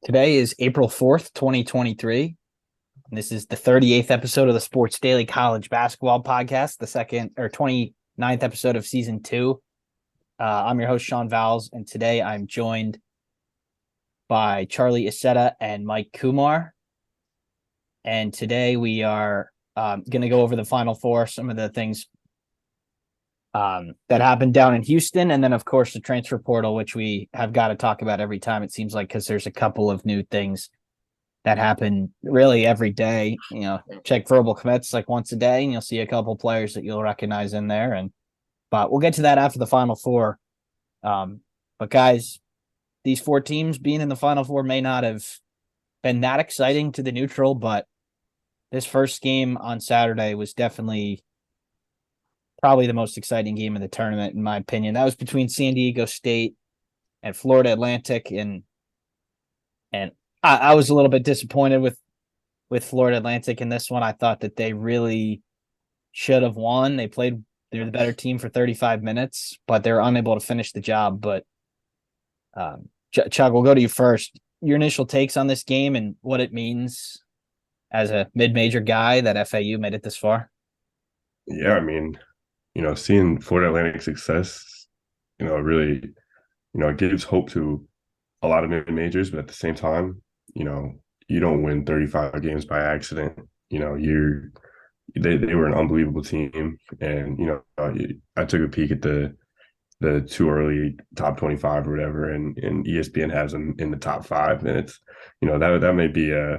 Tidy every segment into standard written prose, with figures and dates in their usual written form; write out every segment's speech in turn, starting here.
Today is April 4th, 2023. And this is the 38th episode of the Sports Daily College Basketball Podcast, the second or 29th episode of season 2. I'm your host, Sean Vowles, and today I'm joined by Charlie Isetta and Mike Kumar. And today we are going to go over the Final Four, some of the things that happened down in Houston, and then, of course, the transfer portal, which we have got to talk about every time, it seems like, because there's a couple of new things that happen really every day. Check verbal commits like once a day, and you'll see a couple players that you'll recognize in there. But we'll get to that after the Final Four. But guys, these four teams being in the Final Four may not have been that exciting to the neutral, but this first game on Saturday was definitely probably the most exciting game of the tournament, in my opinion. That was between San Diego State and Florida Atlantic, and I was a little bit disappointed with Florida Atlantic in this one. I thought that they really should have won. They're the better team for 35 minutes, but they're unable to finish the job. But Chuck, we'll go to you first. Your initial takes on this game and what it means as a mid-major guy that FAU made it this far. Yeah, I mean, seeing Florida Atlantic success, really, it gives hope to a lot of mid-majors, but at the same time, you don't win 35 games by accident. They were an unbelievable team, and I took a peek at the too early top 25 or whatever, and ESPN has them in the top 5, and it's that may be a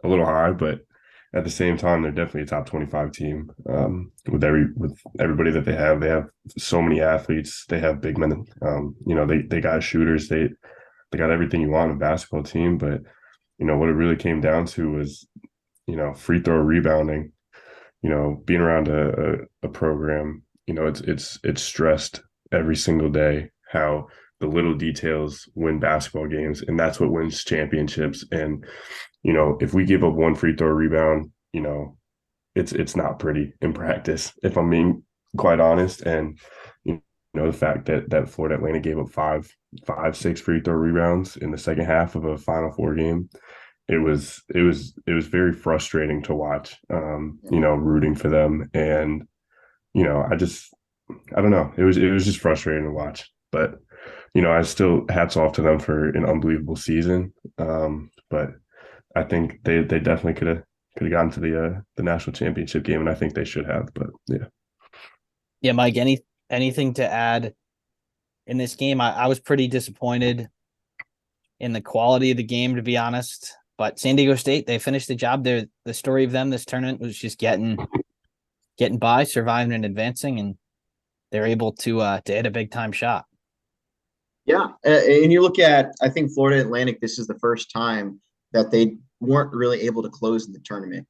little high, but at the same time, they're definitely a top 25 team. With everybody that they have so many athletes. They have big men. They got shooters. They got everything you want in a basketball team. But what it really came down to was free throw rebounding. Being around a program. It's stressed every single day how the little details win basketball games, and that's what wins championships. And if we give up one free throw rebound, it's not pretty in practice, if I'm being quite honest. And the fact that Florida Atlantic gave up six free throw rebounds in the second half of a Final Four game, it was very frustrating to watch. Rooting for them, and I don't know, it was just frustrating to watch. But I still hats off to them for an unbelievable season. But I think they definitely could have gotten to the national championship game, and I think they should have. But Yeah, Mike, anything to add in this game? I was pretty disappointed in the quality of the game, to be honest. But San Diego State, they finished the job. The story of them this tournament was just getting by, surviving and advancing, and they're able to hit a big time shot. Yeah, and you look at, I think Florida Atlantic, this is the first time that they weren't really able to close in the tournament.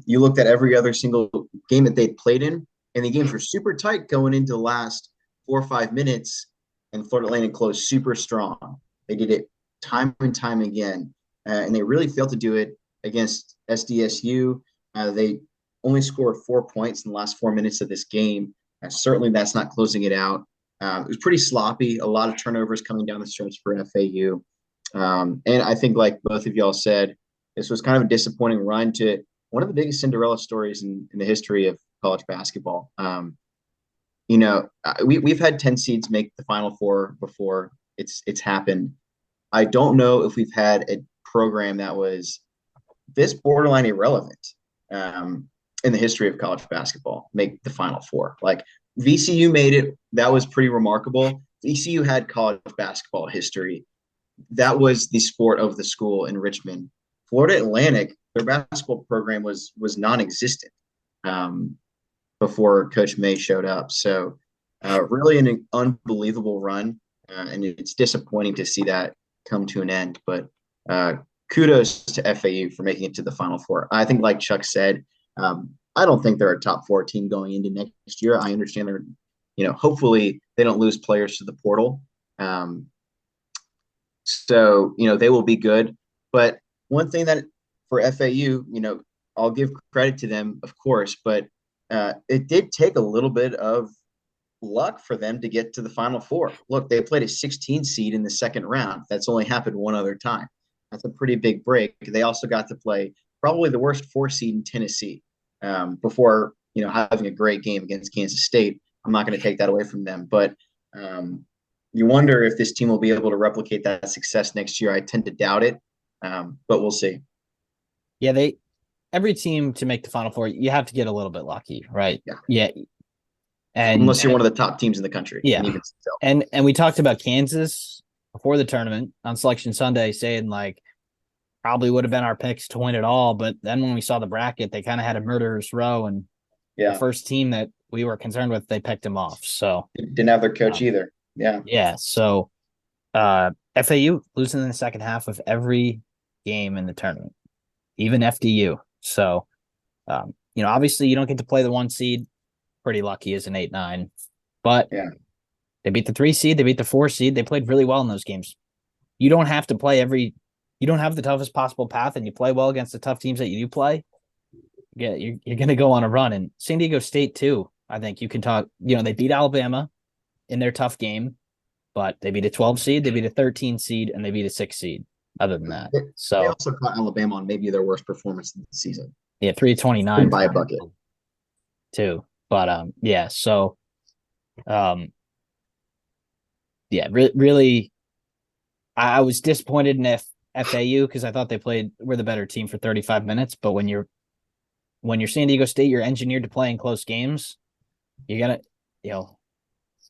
You looked at every other single game that they'd played in, and the games were super tight going into the last 4 or 5 minutes, and Florida Atlantic closed super strong. They did it time and time again, and they really failed to do it against SDSU. They only scored 4 points in the last 4 minutes of this game. Certainly that's not closing it out. It was pretty sloppy, a lot of turnovers coming down the stretch for FAU. And I think, like both of y'all said, this was kind of a disappointing run to one of the biggest Cinderella stories in the history of college basketball. We've had 10 seeds make the Final Four before. It's happened. I don't know if we've had a program that was this borderline irrelevant in the history of college basketball make the Final Four. Like VCU made it. That was pretty remarkable. VCU had college basketball history. That was the sport of the school in Richmond. Florida Atlantic, their basketball program was non-existent before Coach May showed up. So really an unbelievable run, and it's disappointing to see that come to an end. But kudos to FAU for making it to the Final Four. I think, like Chuck said, I don't think they're a top 4 team going into next year. I understand they're, hopefully they don't lose players to the portal. So, they will be good. But one thing that for FAU, I'll give credit to them, of course, but it did take a little bit of luck for them to get to the Final Four. Look, they played a 16 seed in the second round. That's only happened one other time. That's a pretty big break. They also got to play probably the worst 4 seed in Tennessee before having a great game against Kansas State. I'm not going to take that away from them, but you wonder if this team will be able to replicate that success next year. I tend to doubt it, but we'll see. Yeah, every team to make the Final Four, you have to get a little bit lucky, right? Yeah. And unless you're one of the top teams in the country. Yeah. And even still. And we talked about Kansas before the tournament on Selection Sunday, saying like probably would have been our picks to win it all. But then when we saw the bracket, they kind of had a murderer's row, and the first team that we were concerned with, they picked them off. So didn't have their coach either. Yeah. Yeah. So FAU losing in the second half of every game in the tournament, even FDU. So, obviously you don't get to play the 1 seed. Pretty lucky as an 8-9, but they beat the 3 seed. They beat the 4 seed. They played really well in those games. You don't have to play you don't have the toughest possible path, and you play well against the tough teams that you do play. Yeah, you're going to go on a run. And San Diego State too. I think you can talk, they beat Alabama in their tough game, but they beat a 12 seed, they beat a 13 seed, and they beat a 6 seed. Other than that, so they also caught Alabama on maybe their worst performance of the season. Yeah, 329 by a bucket too. But so really, I was disappointed in FAU because I thought they were the better team for 35 minutes. But when you're San Diego State, you're engineered to play in close games. You're gonna,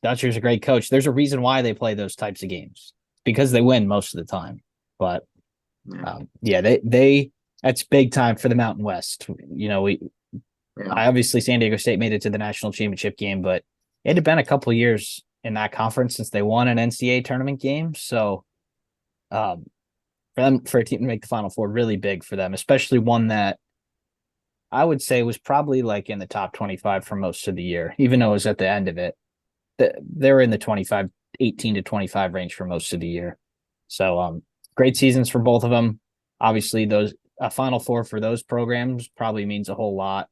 Dutcher's a great coach. There's a reason why they play those types of games, because they win most of the time. But they that's big time for the Mountain West. Obviously San Diego State made it to the national championship game, but it had been a couple of years in that conference since they won an NCAA tournament game. So for a team to make the Final Four, really big for them, especially one that I would say was probably like in the top 25 for most of the year, even though it was at the end of it. They were in the 18 to 25 range for most of the year. So great seasons for both of them. Obviously, a Final Four for those programs probably means a whole lot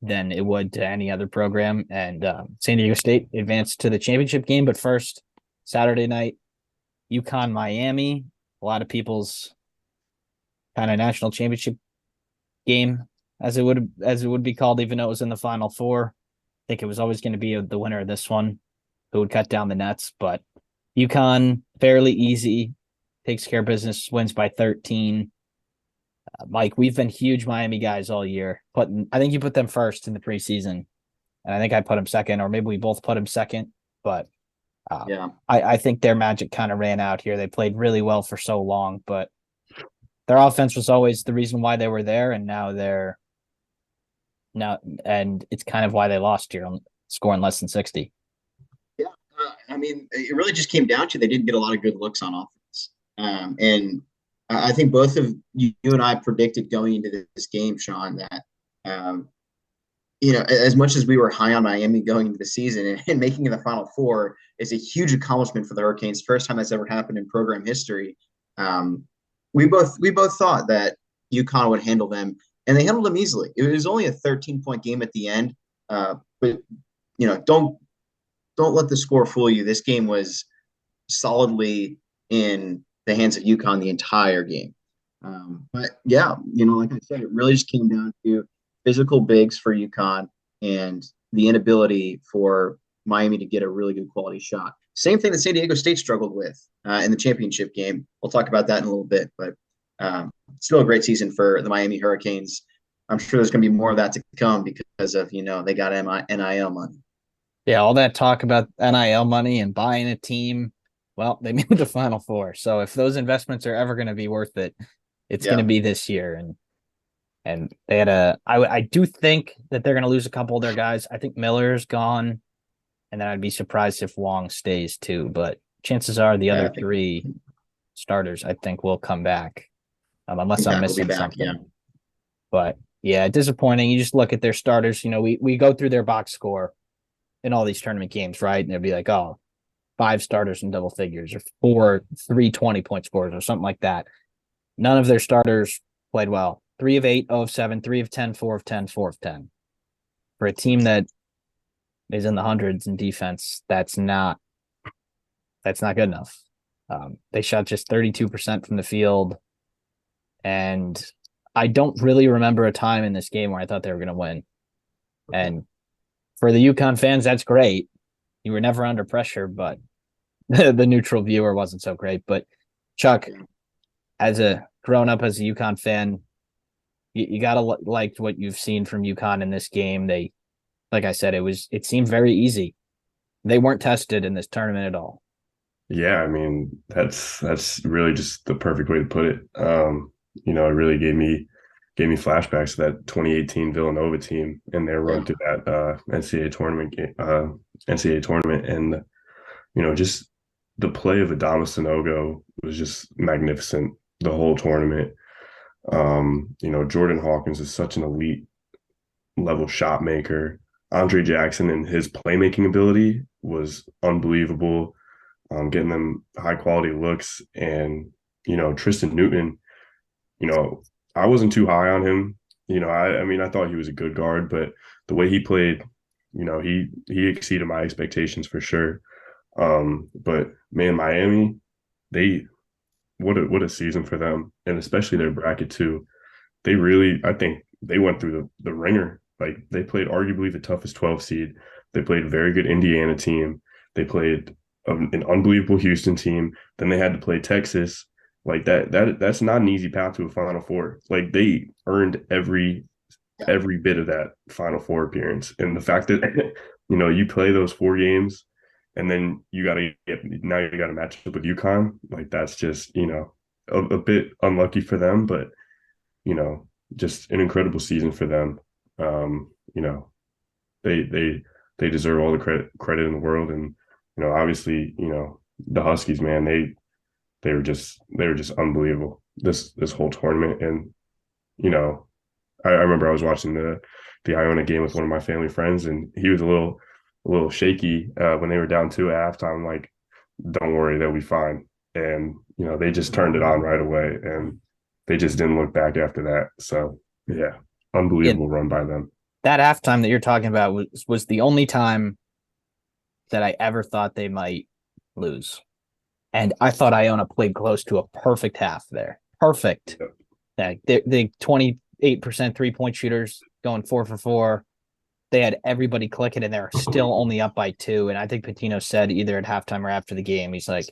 than it would to any other program. And San Diego State advanced to the championship game. But first, Saturday night, Uconn, Miami, a lot of people's kind of national championship game, as it would be called, even though it was in the Final Four. I think it was always going to be the winner of this one who would cut down the nets. But Uconn, fairly easy, takes care of business, wins by 13. Mike, we've been huge Miami guys all year. I think you put them first in the preseason, and I think I put them second, or maybe we both put them second. But I think their magic kind of ran out here. They played really well for so long, but their offense was always the reason why they were there, and and it's kind of why they lost here, scoring less than 60. Yeah, it really just came down to they didn't get a lot of good looks on offense, and I think both of you and I predicted going into this game, Sean, that as much as we were high on Miami going into the season and making it the Final Four is a huge accomplishment for the Hurricanes. First time that's ever happened in program history. We both thought that UConn would handle them, and they handled them easily. It was only a 13-point game at the end, but don't let the score fool you. This game was solidly in the hands of UConn the entire game. But like I said, it really just came down to physical bigs for UConn and the inability for Miami to get a really good quality shot. Same thing that San Diego State struggled with in the championship game. We'll talk about that in a little bit, but still a great season for the Miami Hurricanes. I'm sure there's going to be more of that to come because of, they got NIL money. Yeah, all that talk about NIL money and buying a team. Well, they made the Final Four. So if those investments are ever going to be worth it, it's going to be this year. And they had I do think that they're going to lose a couple of their guys. I think Miller's gone, and then I'd be surprised if Wong stays too. But chances are the other three starters, I think, will come back, unless I'm missing something. Yeah. But yeah, disappointing. You just look at their starters. We go through their box score in all these tournament games, right? And it'd be like, 5 starters in double figures, or 3 20-point scores, or something like that. None of their starters played well. 3 of 8, 0 of 7, 3 of 10, 4 of 10, 4 of 10. For a team that is in the hundreds in defense. That's not good enough. They shot just 32% from the field, and I don't really remember a time in this game where I thought they were going to win. And for the Uconn fans, that's great. You were never under pressure, but the neutral viewer wasn't so great. But Chuck, as a grown up as a Uconn fan, you gotta like what you've seen from Uconn in this game. They, like I said, it seemed very easy. They weren't tested in this tournament at all. Yeah, I mean that's really just the perfect way to put it. It really gave me flashbacks to that 2018 Villanova team and their run through that NCAA tournament, and just the play of Adama Sanogo was just magnificent the whole tournament. Jordan Hawkins is such an elite level shot maker. Andre Jackson and his playmaking ability was unbelievable. Getting them high quality looks, and Tristan Newton. I wasn't too high on him. I mean I thought he was a good guard, but the way he played, he exceeded my expectations for sure. But man, Miami, they what a season for them, and especially their bracket too. They really, I think they went through the ringer. Like they played arguably the toughest 12 seed. They played a very good Indiana team. They played an unbelievable Houston team. Then they had to play Texas. Like that's not an easy path to a Final Four. Like they earned every bit of that Final Four appearance, and the fact that you play those 4 games, and then you got to match up with UConn. Like that's just a bit unlucky for them, but just an incredible season for them. You know, they deserve all the credit in the world, and obviously, the Huskies, man, they were just unbelievable this whole tournament. And I remember I was watching the Iona game with one of my family friends, and he was a little shaky when they were down 2 at halftime. I'm like, don't worry, they'll be fine. And they just turned it on right away, and they just didn't look back after that. So yeah, unbelievable run by them. That halftime that you're talking about was the only time that I ever thought they might lose. And I thought Iona played close to a perfect half there. Perfect. Yep. The 28% 3-point shooters going 4 for 4. They had everybody clicking, and they're still only up by 2. And I think Pitino said either at halftime or after the game, he's like,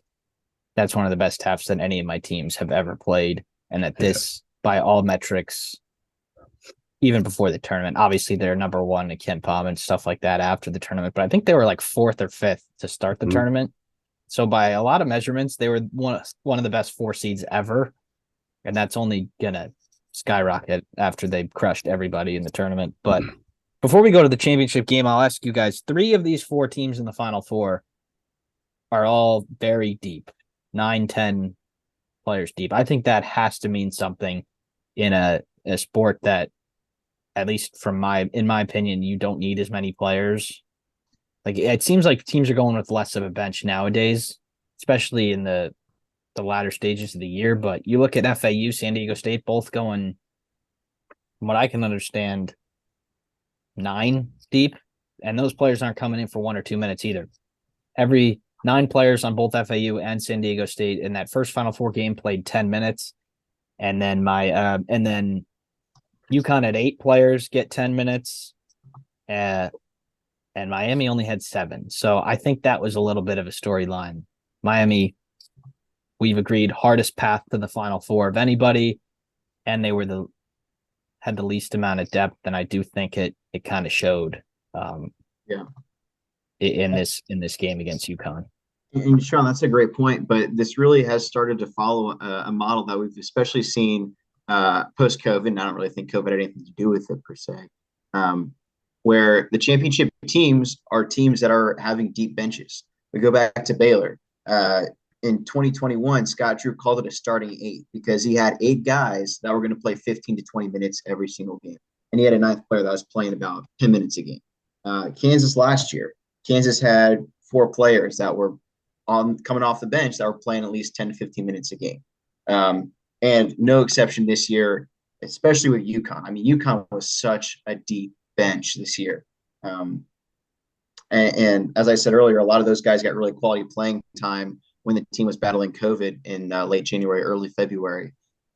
that's one of the best halves that any of my teams have ever played. And that this, by all metrics, even before the tournament, obviously they're number 1 at KenPom and stuff like that after the tournament, but I think they were like 4th or 5th to start the tournament. So by a lot of measurements, they were one of the best 4 seeds ever. And that's only going to skyrocket after they've crushed everybody in the tournament. But before we go to the championship game, I'll ask you guys, 3 of these 4 teams in the Final Four are all very deep, 9, 10 players deep. I think that has to mean something in a sport that, at least in my opinion, you don't need as many players. Like it seems like teams are going with less of a bench nowadays, especially in the latter stages of the year. But you look at FAU, San Diego State, both going, from what I can understand, 9 deep, and those players aren't coming in for 1 or 2 minutes either. Every 9 players on both FAU and San Diego State in that first Final Four game played 10 minutes, and then UConn had 8 players get 10 minutes, and Miami only had 7. So I think that was a little bit of a storyline. Miami, we've agreed, hardest path to the Final Four of anybody, and they had the least amount of depth, and I do think it kind of showed in this game against UConn. And Sean, that's a great point, but this really has started to follow a model that we've especially seen post-COVID, and I don't really think COVID had anything to do with it per se, where the championship teams are teams that are having deep benches. We go back to Baylor. In 2021, Scott Drew called it a starting 8 because he had 8 guys that were going to play 15 to 20 minutes every single game. And he had a 9th player that was playing about 10 minutes a game. Kansas last year, Kansas had 4 players that were coming off the bench that were playing at least 10 to 15 minutes a game. And no exception this year, especially with UConn. I mean, UConn was such a deep bench this year. And as I said earlier, a lot of those guys got really quality playing time when the team was battling COVID in late January, early February.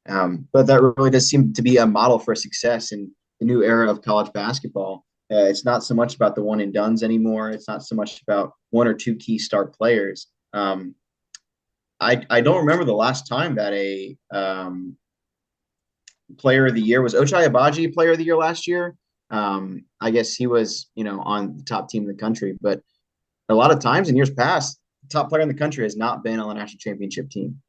But that really does seem to be a model for success in the new era of college basketball. It's not so much about the one and dones anymore. It's not so much about one or two key star players. I don't remember the last time that a player of the year was Ochai Agbaji player of the year last year. I guess he was, on the top team in the country, but a lot of times in years past, the top player in the country has not been on the national championship team.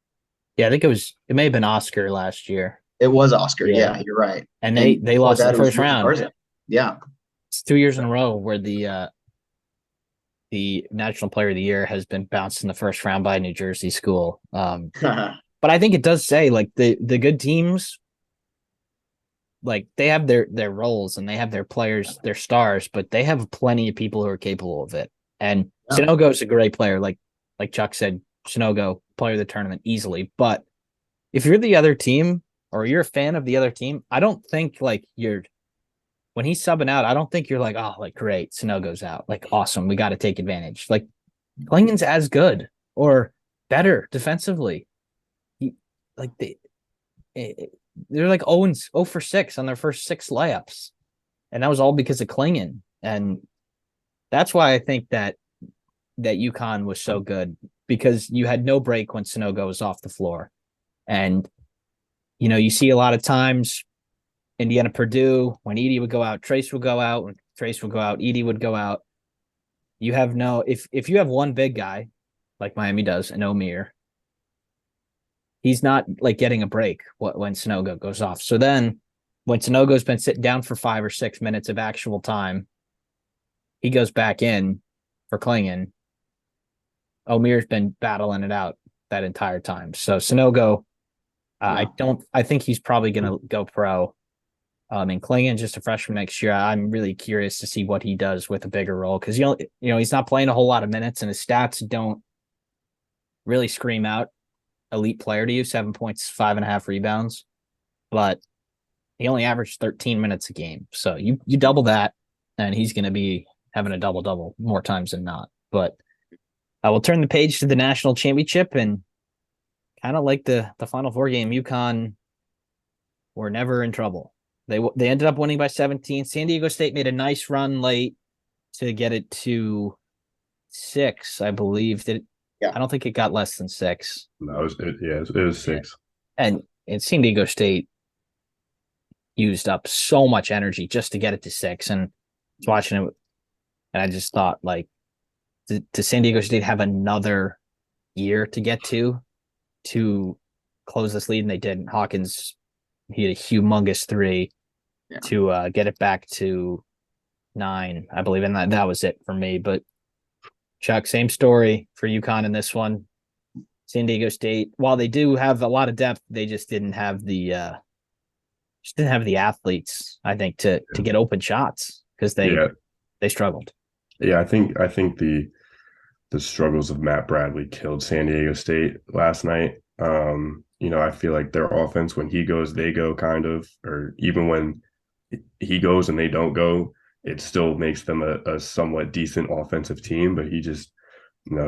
Yeah, I think it may have been Oscar last year. It was Oscar. Yeah, you're right. And they lost in the first round. Garza. Yeah. It's 2 years in a row where the national player of the year has been bounced in the first round by a New Jersey school. But I think it does say like the good teams, like they have their roles and they have their players, their stars, but they have plenty of people who are capable of it. And Sanogo is a great player, like Chuck said, Sanogo, player of the tournament easily. But if you're the other team or you're a fan of the other team, I don't think like when he's subbing out, I don't think you're like, oh, like great, Sanogo's out. Like awesome, we got to take advantage. Like Klingen's as good or better defensively. They're like 0 for 6 on their first 6 layups. And that was all because of Klingen. And that's why I think that Uconn was so good, because you had no break when Sanogo was off the floor. And, you see a lot of times Indiana Purdue, when Edey would go out, Trace would go out. When Trace would go out, Edey would go out. You have if you have one big guy, like Miami does, and Omier, he's not like getting a break when Sanogo goes off. So then when Sanogo's been sitting down for 5 or 6 minutes of actual time, he goes back in for Klingen. Omier's been battling it out that entire time. So Sanogo, I think he's probably going to go pro. And Klingen, just a freshman next year. I'm really curious to see what he does with a bigger role, because he's not playing a whole lot of minutes, and his stats don't really scream out elite player to you. 7 points, 5.5 rebounds, but he only averaged 13 minutes a game. So you double that, and he's going to be having a double more times than not. But I will turn the page to the national championship, and kind of like the Final Four game, Uconn were never in trouble. They ended up winning by 17. San Diego State made a nice run late to get it to 6, I believe. I don't think it got less than 6. No, it was 6. And San Diego State used up so much energy just to get it to 6. And I was watching it, and I just thought, like, does San Diego State have another year to get to close this lead? And they didn't. Hawkins, he had a humongous 3 to get it back to 9, I believe. And that was it for me. But Chuck, same story for UConn in this one. San Diego State, while they do have a lot of depth, they just didn't have the athletes, I think, to get open shots, because they struggled. Yeah, I think the struggles of Matt Bradley killed San Diego State last night. I feel like their offense, when he goes, they go, kind of, or even when he goes and they don't go, it still makes them a somewhat decent offensive team. But he just,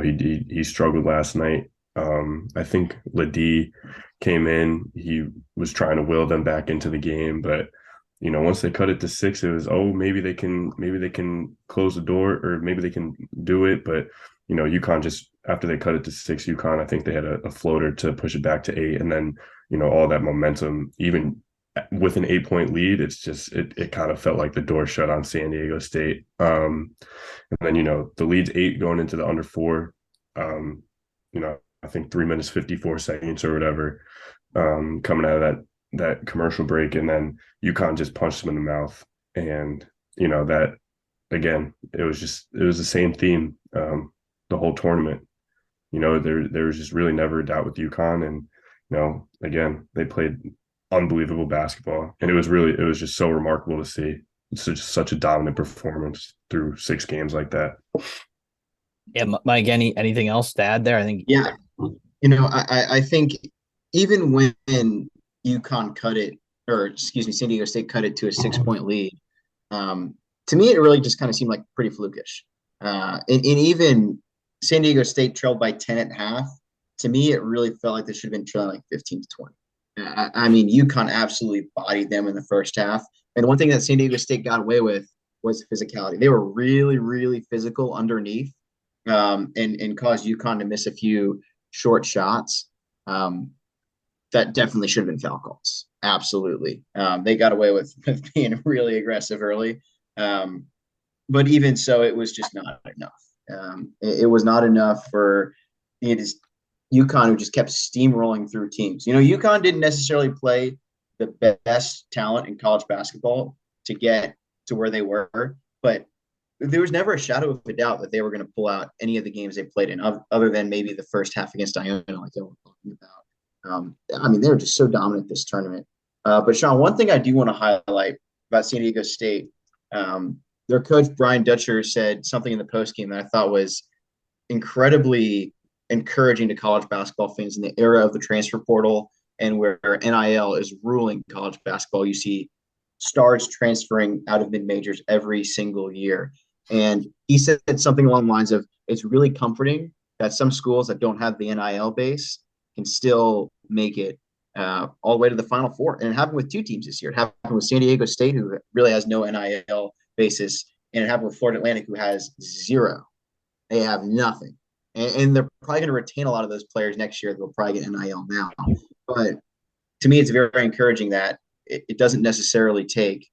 he struggled last night. I think Ledee came in. He was trying to will them back into the game, but once they cut it to 6, it was, maybe they can close the door, or maybe they can do it. But UConn, just after they cut it to 6, UConn, I think they had a floater to push it back to 8, and then all that momentum, even with an 8-point lead, it's just it kind of felt like the door shut on San Diego State. And then the lead's 8 going into the under 4. I think 3 minutes 54 seconds or whatever, coming out of that commercial break, and then UConn just punched them in the mouth. And that, again, it was the same theme the whole tournament. There was just really never a doubt with UConn, and again, they played unbelievable basketball, and it was just so remarkable to see such a dominant performance through 6 games like that. Yeah, Mike, anything else to add there? I think I think even when UConn cut it, or excuse me, San Diego State cut it to a 6-point lead, to me it really just kind of seemed like pretty flukish. And even San Diego State trailed by 10 at half. To me, it really felt like they should have been trailing like 15 to 20. I mean, UConn absolutely bodied them in the first half. And one thing that San Diego State got away with was physicality. They were really, really physical underneath, and caused UConn to miss a few short shots. That definitely should have been foul calls. Absolutely. They got away with being really aggressive early. But even so, it was just not enough. It was not enough for it is UConn, who just kept steamrolling through teams. UConn didn't necessarily play the best talent in college basketball to get to where they were, but there was never a shadow of a doubt that they were going to pull out any of the games they played in, other than maybe the first half against Iona, like they were talking about. I mean, they were just so dominant this tournament. But Sean, one thing I do want to highlight about San Diego State, their coach Brian Dutcher said something in the postgame that I thought was incredibly encouraging to college basketball fans in the era of the transfer portal and where NIL is ruling college basketball. You see stars transferring out of mid majors every single year. And he said something along the lines of, it's really comforting that some schools that don't have the NIL base can still make it all the way to the Final Four. And it happened with two teams this year. It happened with San Diego State, who really has no NIL basis, and it happened with Florida Atlantic, who has zero. They have nothing. And they're probably going to retain a lot of those players next year. They'll probably get NIL now. But to me, it's very, very encouraging that it doesn't necessarily take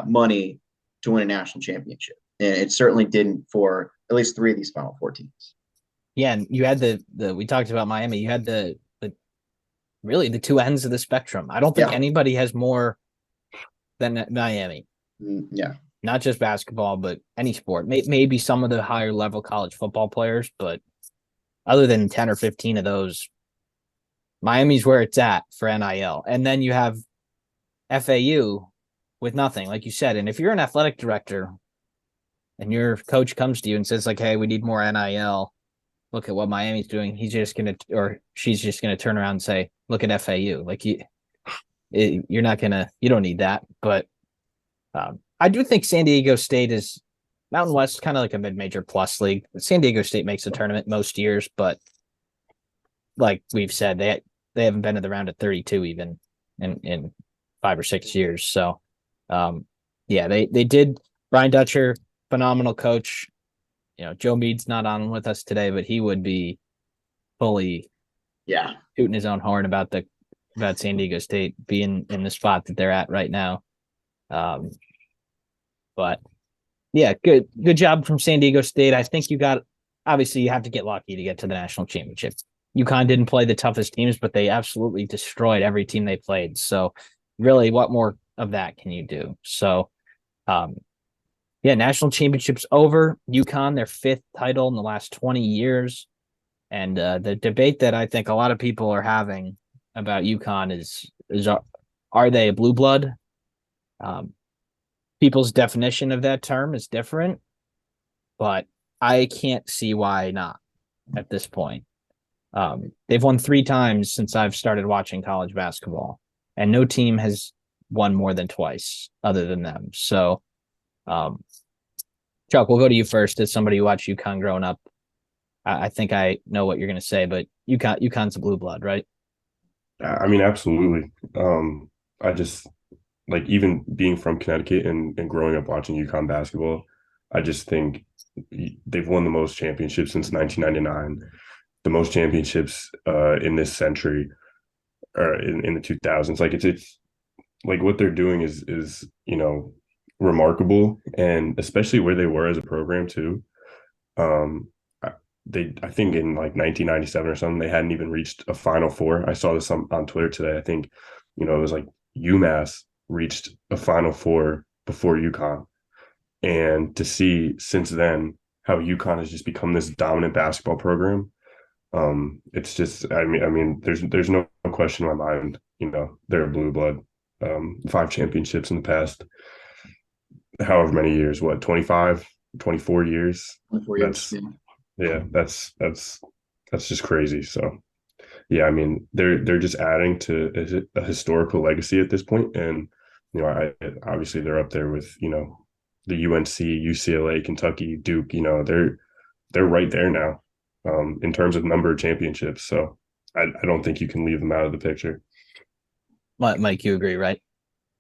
money to win a national championship. And it certainly didn't for at least three of these Final Four teams. Yeah, and you had the we talked about Miami. You had the really the two ends of the spectrum. I don't think anybody has more than Miami. Yeah. Not just basketball, but any sport. Maybe some of the higher level college football players, but other than 10 or 15 of those, Miami's where it's at for NIL. And then you have FAU with nothing, like you said. And if you're an athletic director and your coach comes to you and says, like, hey, we need more NIL, look at what Miami's doing, he's just going to, or she's just going to turn around and say, look at FAU. Like, you're not going to, you don't need that. But I do think San Diego State is Mountain West, kind of like a mid-major plus league. San Diego State makes the tournament most years, but like we've said, they haven't been to the round of 32 even in 5 or 6 years. So, they did. Brian Dutcher, phenomenal coach. Joe Mead's not on with us today, but he would be fully tooting his own horn about San Diego State being in the spot that they're at right now. But yeah, good job from San Diego State. I think obviously you have to get lucky to get to the national championship. UConn didn't play the toughest teams, but they absolutely destroyed every team they played. So really, what more of that can you do? So, national championships over. UConn, their 5th title in the last 20 years. And the debate that I think a lot of people are having about UConn is are they a blue blood? People's definition of that term is different, but I can't see why not at this point. They've won 3 times since I've started watching college basketball, and no team has won more than twice other than them. So, Chuck, we'll go to you first as somebody who watched UConn growing up. I think I know what you're going to say, but UConn's a blue blood, right? I mean, absolutely. I just like even being from Connecticut and growing up watching UConn basketball, I just think they've won the most championships since 1999, the most championships in this century, or in the 2000s. Like it's like what they're doing is remarkable, and especially where they were as a program too. I think in like 1997 or something, they hadn't even reached a Final Four. I saw this on Twitter today. I think it was like UMass reached a Final Four before UConn, and to see since then how UConn has just become this dominant basketball program, it's just I mean there's no question in my mind. They're a blue blood. 5 championships in the past however many years, 25, 24 years. 24 years. That's just crazy. So yeah, I mean they're just adding to a historical legacy at this point, and obviously they're up there with the UNC, UCLA, Kentucky, Duke, they're right there now in terms of number of championships. So I don't think you can leave them out of the picture. Mike, you agree, right?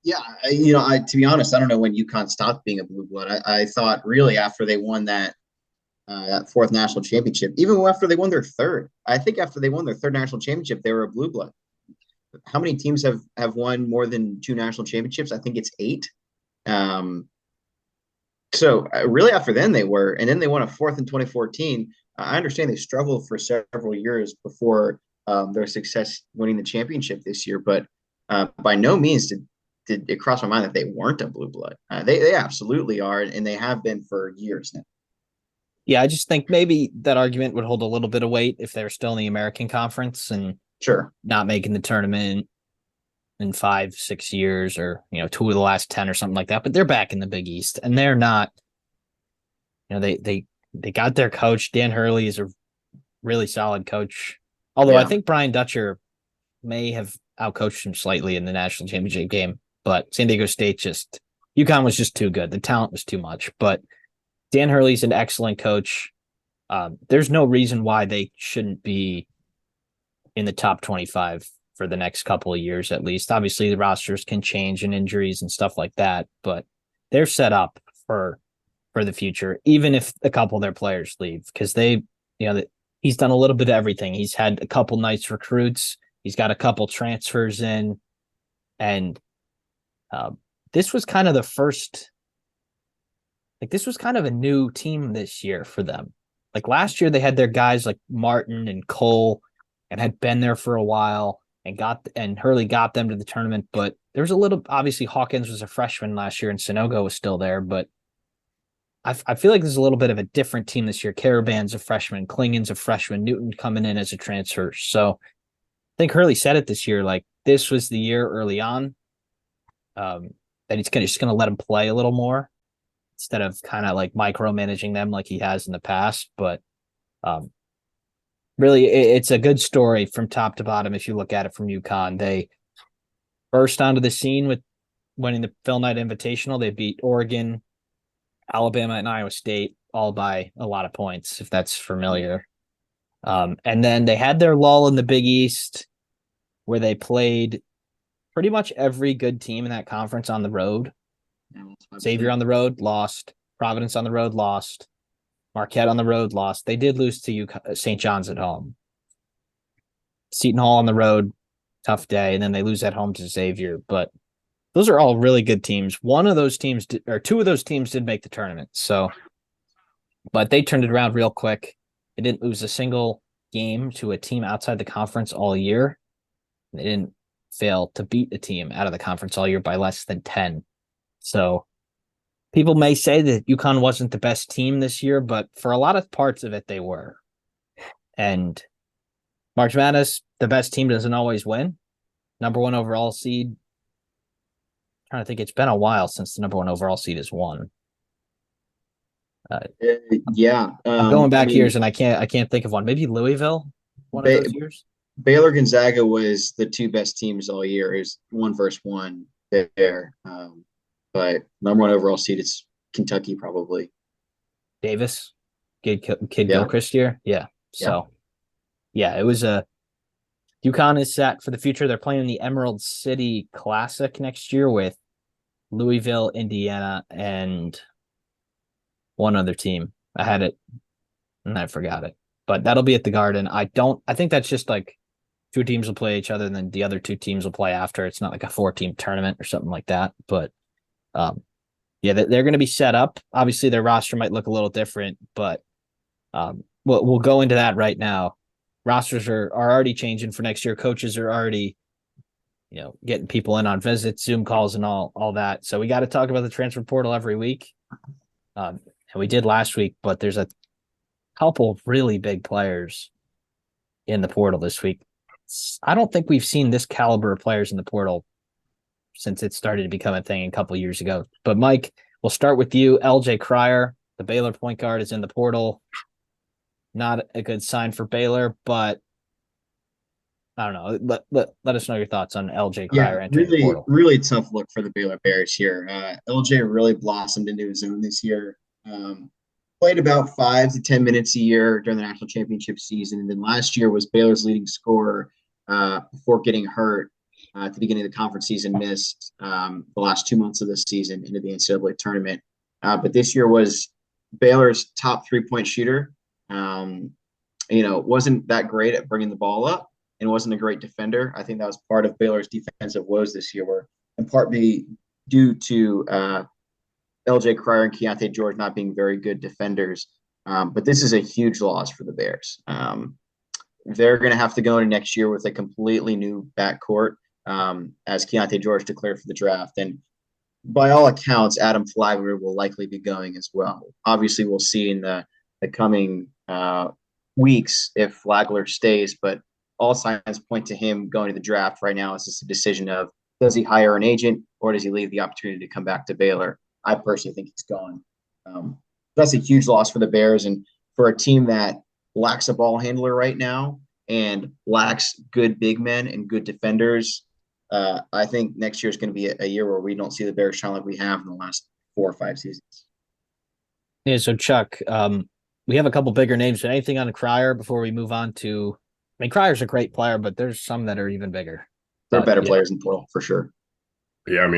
Yeah, to be honest, I don't know when UConn stopped being a blue blood. I thought really after they won that fourth national championship, even after they won their third, I think after they won their third national championship, they were a blue blood. How many teams have won more than two national championships? I think it's 8. So really after then they were, and then they won a fourth in 2014. I understand they struggled for several years before their success winning the championship this year, but by no means did it cross my mind that they weren't a blue blood. They absolutely are, and they have been for years now. Yeah, I just think maybe that argument would hold a little bit of weight if they're still in the American Conference and Sure, not making the tournament in 5-6 years, or 2 of the last 10 or something like that. But they're back in the Big East, and they're not. They got their coach. Dan Hurley is a really solid coach. Although I think Brian Dutcher may have outcoached him slightly in the national championship game, but San Diego State UConn was just too good. The talent was too much, but Dan Hurley's an excellent coach. There's no reason why they shouldn't be in the top 25 for the next couple of years, at least. Obviously, the rosters can change and injuries and stuff like that, but they're set up for the future, even if a couple of their players leave, because he's done a little bit of everything. He's had a couple nice recruits. He's got a couple transfers in, and this was kind of the first. This was kind of a new team this year for them. Like last year, they had their guys like Martin and Cole, and had been there for a while, and Hurley got them to the tournament. But there was a little, obviously Hawkins was a freshman last year, and Sonogo was still there. But I feel like there's a little bit of a different team this year. Caravan's a freshman, Klingen's a freshman, Newton coming in as a transfer. So I think Hurley said it this year, like this was the year early on that he's just going to let them play a little more, instead of kind of like micromanaging them like he has in the past. But really, it's a good story from top to bottom if you look at it from UConn. They burst onto the scene with winning the Phil Knight Invitational. They beat Oregon, Alabama, and Iowa State all by a lot of points, if that's familiar. And then they had their lull in the Big East, where they played pretty much every good team in that conference on the road. Xavier on the road, lost. Providence on the road, lost. Marquette on the road, lost. They did lose to St. John's at home. Seton Hall on the road, tough day. And then they lose at home to Xavier. But those are all really good teams. One of those teams, or two of those teams, did make the tournament. But they turned it around real quick. They didn't lose a single game to a team outside the conference all year. They didn't fail to beat a team out of the conference all year by less than 10. So people may say that UConn wasn't the best team this year, but for a lot of parts of it, they were. And March Madness, the best team doesn't always win. Number 1 overall seed. I'm trying to think, it's been a while since the number 1 overall seed has won. I'm going back years, and I can't think of one. Maybe Louisville, one of those years. Baylor Gonzaga was the 2 best teams all year. It was 1 versus 1 there. But number 1 overall seed, it's Kentucky probably. Davis, Kid Gilchrist year. Yeah. So, it was UConn is set for the future. They're playing the Emerald City Classic next year with Louisville, Indiana, and one other team. I had it and I forgot it. But that'll be at the Garden. I think that's just like 2 teams will play each other, and then the other 2 teams will play after. It's not like a 4-team tournament or something like that. But they're going to be set up. Obviously, their roster might look a little different, but we'll go into that right now. Rosters are already changing for next year. Coaches are already, getting people in on visits, Zoom calls, and all that. So we got to talk about the transfer portal every week. And we did last week, but there's a couple really big players in the portal this week. I don't think we've seen this caliber of players in the portal since it started to become a thing a couple of years ago. But Mike, we'll start with you. LJ Cryer, the Baylor point guard, is in the portal. Not a good sign for Baylor, but I don't know. Let us know your thoughts on LJ Yeah, Cryer entering the really, portal. really tough look for the Baylor Bears here. LJ really blossomed into his own this year. Played about 5 to 10 minutes a year during the national championship season, and then last year was Baylor's leading scorer before getting hurt at the beginning of the conference season. Missed the last 2 months of the season into the NCAA tournament, but this year was Baylor's top 3-point shooter. Wasn't that great at bringing the ball up and wasn't a great defender. I think that was part of Baylor's defensive woes this year, were in part be due to LJ Cryer and Keontae George not being very good defenders. But this is a huge loss for the Bears. They're going to have to go into next year with a completely new backcourt, as Keontae George declared for the draft. And by all accounts, Adam Flagler will likely be going as well. Obviously, we'll see in the coming weeks if Flagler stays, but all signs point to him going to the draft right now. It's just a decision of, does he hire an agent or does he leave the opportunity to come back to Baylor? I personally think he's gone. That's a huge loss for the Bears and for a team that lacks a ball handler right now and lacks good big men and good defenders. I think next year is going to be a year where we don't see the Bears shine like we have in the last 4 or 5 seasons. Yeah, so Chuck, we have a couple bigger names, but anything on Cryer before we move on to? I mean, Cryer's a great player, but there's some that are even bigger. They're better Yeah. players in portal for sure. Yeah,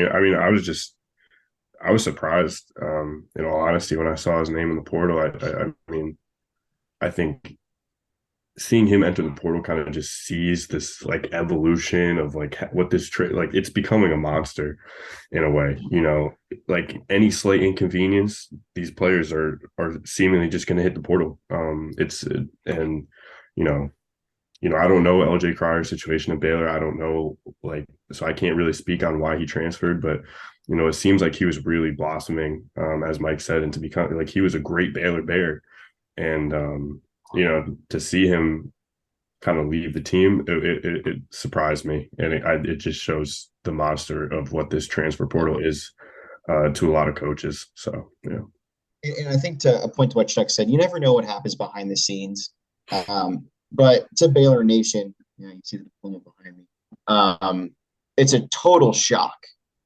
I was surprised, in all honesty, when I saw his name in the portal. I mean, I think seeing him enter the portal kind of just sees this like evolution of like what this like it's becoming a monster in a way, like any slight inconvenience, these players are seemingly just going to hit the portal. And I don't know LJ Cryer's situation at Baylor. I don't know, so I can't really speak on why he transferred, but it seems like he was really blossoming, as Mike said, and to become like he was a great Baylor Bear. And to see him kind of leave the team, it surprised me, and it just shows the monster of what this transfer portal is to a lot of coaches. So yeah. And I think to a point to what Chuck said, you never know what happens behind the scenes. But to Baylor Nation, you see the diploma behind me. It's a total shock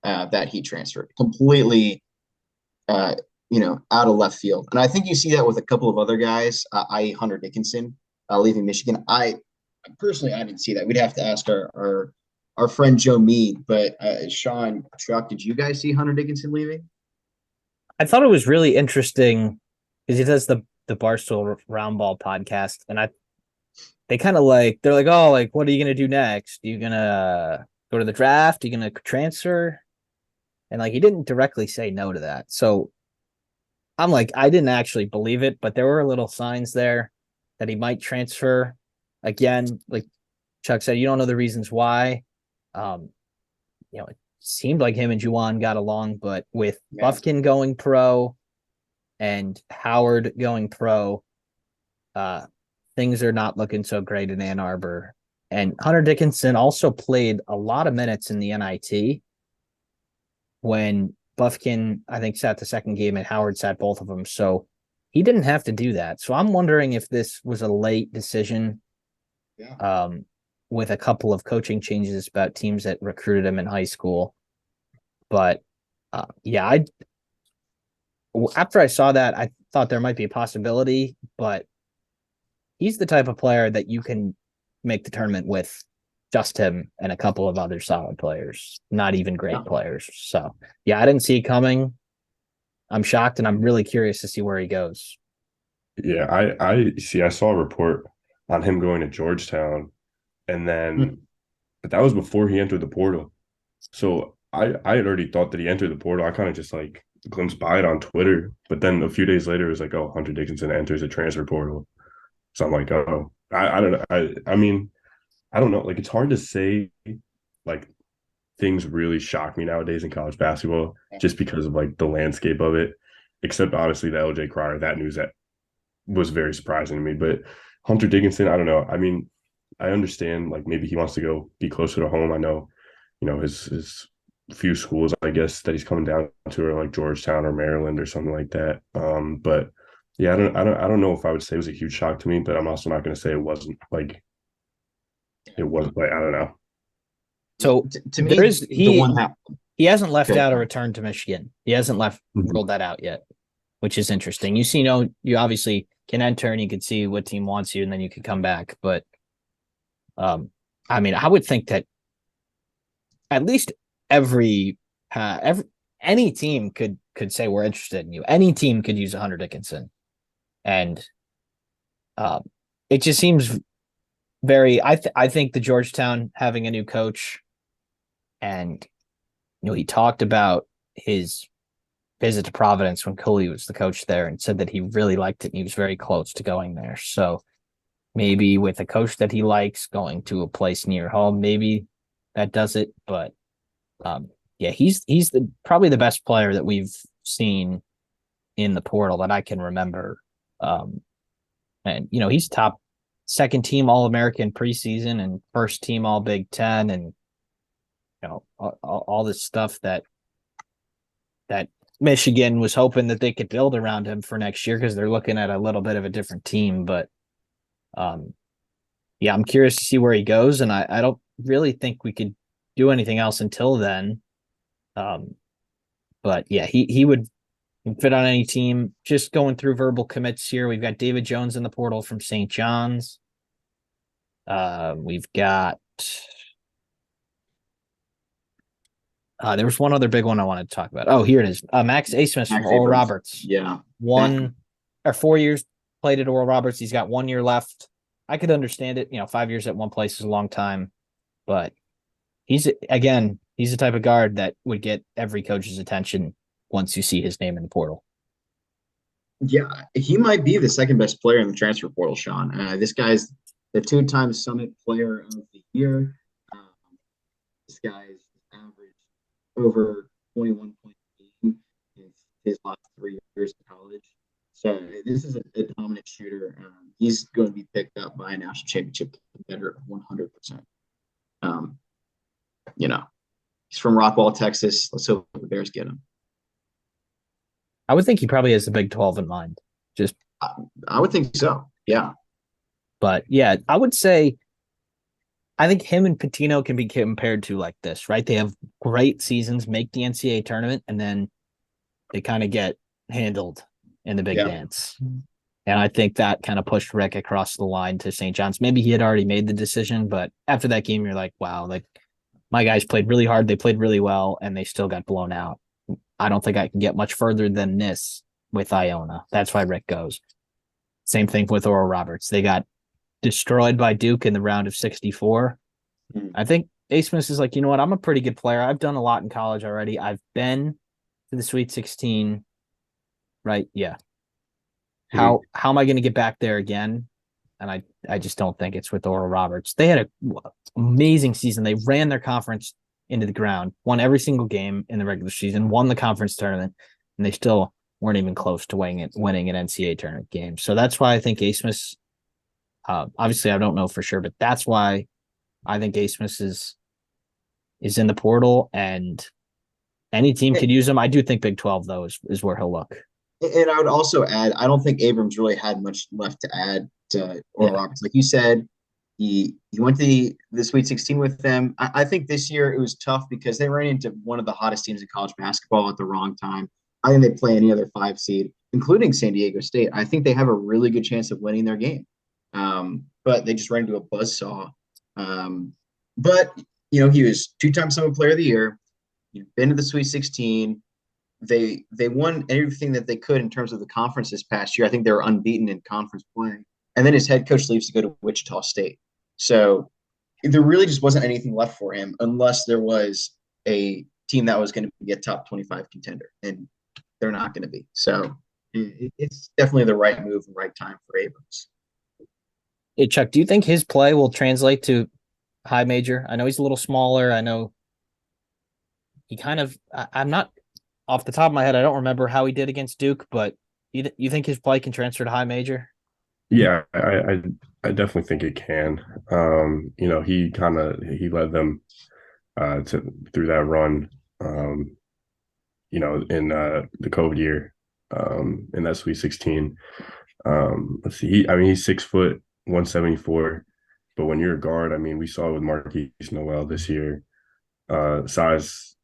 that he transferred completely, out of left field. And I think you see that with a couple of other guys, i.e. Hunter Dickinson leaving Michigan. I personally didn't see that. We'd have to ask our friend Joe Mead. But Sean, Chuck, did you guys see Hunter Dickinson leaving? I thought it was really interesting because he does the Barstool Roundball podcast, and they kind of they're like, oh, like, what are you gonna do next? Are you gonna go to the draft? Are you gonna transfer? And he didn't directly say no to that. So I'm like, I didn't actually believe it, but there were little signs there that he might transfer again. Like Chuck said, you don't know the reasons why. It seemed like him and Juwan got along, but with Buffkin going pro and Howard going pro, things are not looking so great in Ann Arbor. And Hunter Dickinson also played a lot of minutes in the NIT when Buffkin, I think, sat the second game and Howard sat both of them. So he didn't have to do that. So I'm wondering if this was a late decision with a couple of coaching changes about teams that recruited him in high school. But after I saw that, I thought there might be a possibility, but he's the type of player that you can make the tournament with just him and a couple of other solid players, not even great players. So, I didn't see it coming. I'm shocked, and I'm really curious to see where he goes. Yeah, I see. I saw a report on him going to Georgetown, and then, but that was before he entered the portal. So I had already thought that he entered the portal. I kind of just glimpsed by it on Twitter, but then a few days later, it was like, oh, Hunter Dickinson enters a transfer portal. So I'm like, oh, I don't know. I mean, I don't know. It's hard to say. Things really shock me nowadays in college basketball just because of the landscape of it. Except honestly, the LJ Cryer, that news that was very surprising to me. But Hunter Dickinson, I don't know. I mean, I understand maybe he wants to go be closer to home. I know, his few schools, I guess, that he's coming down to are Georgetown or Maryland or something like that. But yeah, I don't know if I would say it was a huge shock to me, but I'm also not going to say it wasn't. it was, but I don't know. So To there me, is the one that he hasn't left okay, out a return to Michigan. He hasn't Mhm. ruled that out yet, which is interesting. You obviously can enter and you can see what team wants you, and then you can come back. But I mean, I would think that at least every every any team could say we're interested in you. Any team could use a Hunter Dickinson, and uh, it just seems very. I think the Georgetown having a new coach, and he talked about his visit to Providence when Cooley was the coach there, and said that he really liked it and he was very close to going there. So maybe with a coach that he likes going to a place near home, maybe that does it. But yeah, he's probably the best player that we've seen in the portal that I can remember. And he's top second team All American preseason and first team All Big Ten, and all this stuff that Michigan was hoping that they could build around him for next year because they're looking at a little bit of a different team. But um, yeah, I'm curious to see where he goes, and I don't really think we could do anything else until then. Um, but yeah, he would fit on any team. Just going through verbal commits here, we've got David Jones in the portal from St. John's. We've got there was one other big one I wanted to talk about. Oh, here it is. Max Asmus from Max Oral Abrams, Roberts. yeah, that 4 years played at Oral Roberts. He's got 1 year left. I could understand it. 5 years at one place is a long time, but he's the type of guard that would get every coach's attention once you see his name in the portal. yeah, he might be the second best player in the transfer portal, Sean. This guy's the two-time Summit Player of the Year. Um, this guy's averaged over 21 points a game in his last 3 years of college. So this is a dominant shooter. He's going to be picked up by a national championship contender 100%. Um, he's from Rockwall, Texas. Let's hope the Bears get him. I would think he probably has the Big 12 in mind. Just, I would think so. Yeah. but yeah, I would say I think him and Patino can be compared to like this, right? They have great seasons, make the NCAA tournament, and then they kind of get handled in the big Yeah. dance. And I think that kind of pushed Rick across the line to St. John's. Maybe he had already made the decision, but after that game, you're like, wow, like my guys played really hard. They played really well, and they still got blown out. I don't think I can get much further than this with Iona. That's why Rick goes. Same thing with Oral Roberts. They got destroyed by Duke in the round of 64. Mhm. I think Asmus is like, you know what? I'm a pretty good player. I've done a lot in college already. I've been to the Sweet 16, right? Yeah. How am I going to get back there again? And I just don't think it's with Oral Roberts. They had an amazing season. They ran their conference into the ground, won every single game in the regular season, won the conference tournament, and they still weren't even close to winning an NCAA tournament game. So that's why I think Asmus. Obviously, I don't know for sure, but that's why I think Asmus is in the portal, and any team could use him. I do think Big 12 though is where he'll look. And I would also add, I don't think Abrams really had much left to add to Oral Roberts. Like you said, he went to the Sweet 16 with them. I think this year it was tough because they ran into one of the hottest teams in college basketball at the wrong time. I think they play any other 5 seed, including San Diego State. I think they have a really good chance of winning their game. But they just ran into a buzzsaw. But he was two-time Summit Player of the Year. He'd been to the Sweet 16. They won everything that they could in terms of the conference this past year. I think they were unbeaten in conference play. And then his head coach leaves to go to Wichita State. So there really just wasn't anything left for him unless there was a team that was going to be a top 25 contender. And they're not going to be. So it's definitely the right move and right time for Abrams. Hey, Chuck, do you think his play will translate to high major? I know he's a little smaller. I know he kind of, I'm not off the top of my head. I don't remember how he did against Duke, but you think his play can transfer to high major? Yeah, I definitely think it can. He led them through that run. In the COVID year, in that Sweet 16. Let's see. He's 6 foot 174, But when you're a guard, I mean, we saw with Marquise Noel this year, size,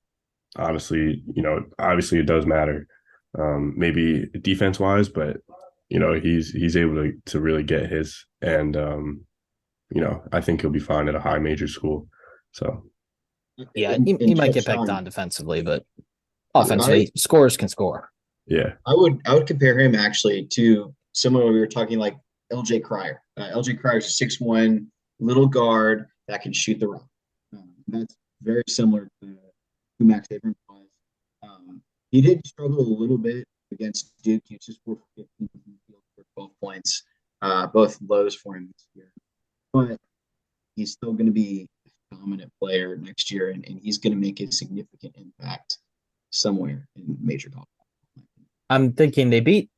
honestly, obviously it does matter. Maybe defense wise, but he's able to really get his, and I think he'll be fine at a high major school. So Yeah, And he might Chip get picked Sean, on defensively, but I offensively, scorers can score. yeah, I would compare him actually to similar. We were talking like LJ Cryer. LJ Cryer is a 6'1" little guard that can shoot the rock. That's very similar to who Max Abrams was. He did struggle a little bit against Duke. He was just 4 for 15 from the field for 12 points, both lows for him this year. But he's still going to be a dominant player next year, and he's going to make a significant impact somewhere in major college. I'm thinking they beat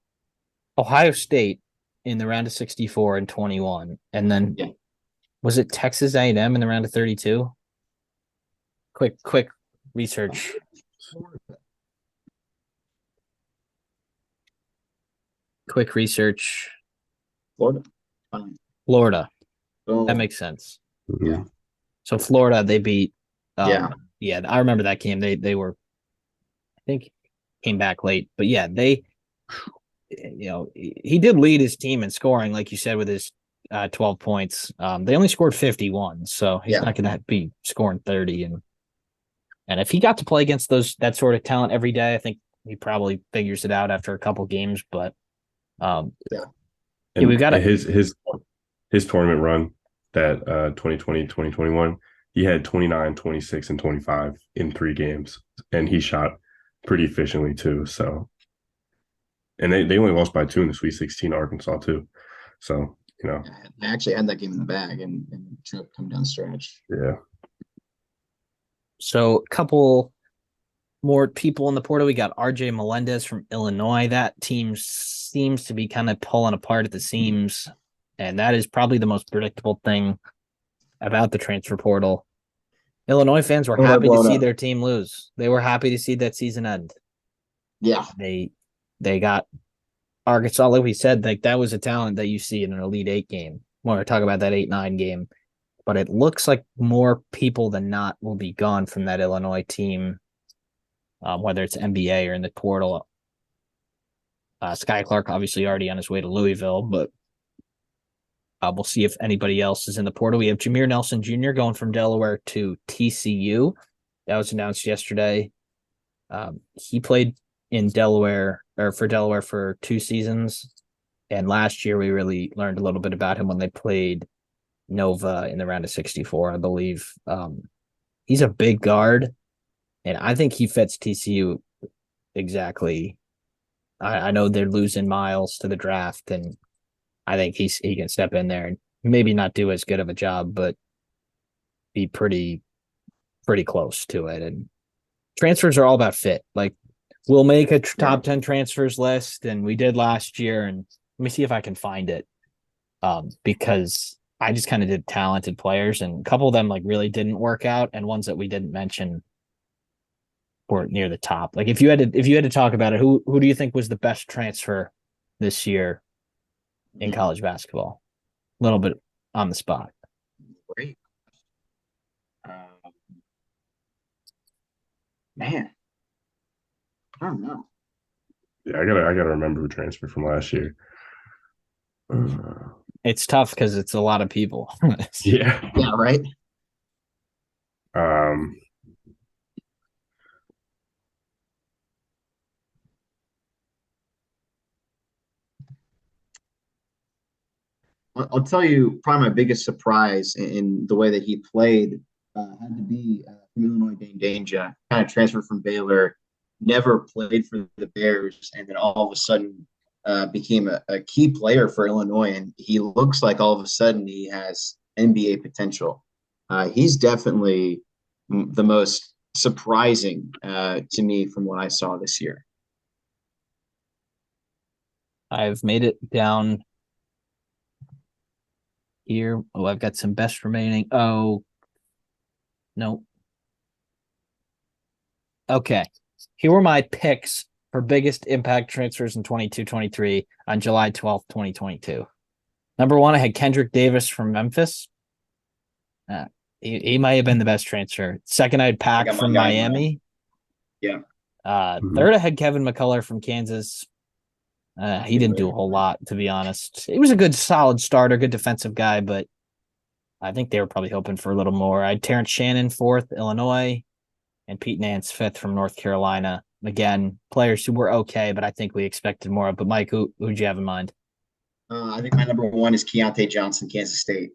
Ohio State in the round of 64 and 21, and then was it Texas A&M in the round of 32? Quick research. Quick research. Florida. Florida. Oh, That makes sense. yeah. So Florida, they beat. Yeah. Yeah, I remember that game. They were, I think, came back late, but yeah, they, he did lead his team in scoring, like you said, with his 12 points. They only scored 51, so he's not going to be scoring 30. And if he got to play against that sort of talent every day, I think he probably figures it out after a couple games. But we've got his tournament run that 2020, 2021, he had 29, 26, and 25 in 3 games, and he shot pretty efficiently too. So, and they only lost by 2 in the Sweet 16 Arkansas too. So, I actually had that game in the bag and Trip come down the stretch. Yeah. So a couple more people in the portal. We got RJ Melendez from Illinois. That team seems to be kind of pulling apart at the seams, and that is probably the most predictable thing about the transfer portal. Illinois fans were happy to see their team lose. They were happy to see that season end. Yeah. They got Arkansas, like we said, like that was a talent that you see in an Elite Eight game. When we talk about that 8-9 game. But it looks like more people than not will be gone from that Illinois team, whether it's NBA or in the portal. Sky Clark obviously already on his way to Louisville, but we'll see if anybody else is in the portal. We have Jameer Nelson Jr. going from Delaware to TCU. That was announced yesterday. He played in Delaware for Delaware for 2 seasons. And last year we really learned a little bit about him when they played Nova in the round of 64, I believe. He's a big guard, and I think he fits TCU exactly. I know they're losing Miles to the draft, and I think he can step in there and maybe not do as good of a job, but be pretty close to it. And transfers are all about fit. Like, we'll make a top 10 transfers list, and we did last year, and let me see if I can find it, because I just kind of did talented players, and a couple of them like really didn't work out, and ones that we didn't mention were near the top. Like if you had to talk about it, who do you think was the best transfer this year in college basketball? A little bit on the spot. Great. Man, I don't know. Yeah, I gotta remember who transferred from last year. It's tough because it's a lot of people. Yeah, right. I'll tell you, probably my biggest surprise in the way that he played had to be from Illinois, Dane Danger, kind of transferred from Baylor, never played for the Bears, and then all of a sudden became a key player for Illinois. And he looks like all of a sudden he has NBA potential. He's definitely the most surprising to me from what I saw this year. I've made it down here. Oh, I've got some best remaining. Oh, no. Okay. Here were my picks for biggest impact transfers in 22-23 on July 12th, 2022. Number 1, I had Kendrick Davis from Memphis. Uh, he might have been the best transfer. Second, I had I Pack got my from guy in mind. Miami. Yeah. Mhm. Third, I had Kevin McCullough from Kansas. He didn't do a whole lot, to be honest. He was a good, solid starter, good defensive guy, but I think they were probably hoping for a little more. I had Terrence Shannon fourth, Illinois, and Pete Nance fifth from North Carolina. Again, players who were okay, but I think we expected more. But Mike, who'd you have in mind? I think my number one is Keontae Johnson, Kansas State.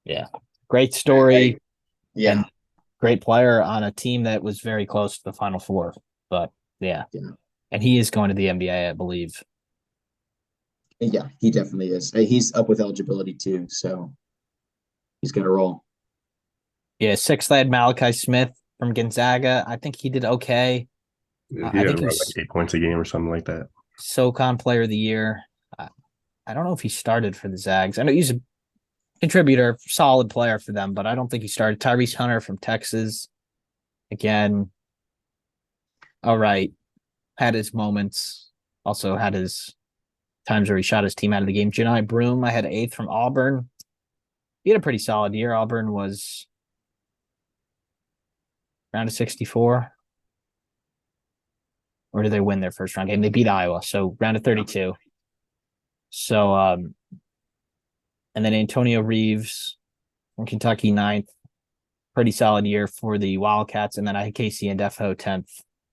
Yeah, great I story yeah, and great player on a team that was very close to the Final Four. But yeah, yeah, and he is going to the NBA, I believe. yeah. He definitely is. He's up with eligibility too, so he's gonna roll. Yeah, sixth, I had Malachi Smith from Gonzaga. I think he did okay. He I had think he around like was 8 points a game or something like that. SoCon Player of the Year. I don't know if he started for the Zags. I know he's a contributor, solid player for them, but I don't think he started. Tyrese Hunter from Texas. Again, all right. Had his moments. Also had his times where he shot his team out of the game. Janai Broom, I had eighth from Auburn. He had a pretty solid year. Auburn was round of 64. Or did they win their first round game? They beat Iowa. So round of 32. So and then Antonio Reeves from Kentucky ninth. Pretty solid year for the Wildcats. And then I had Casey and Defo 10th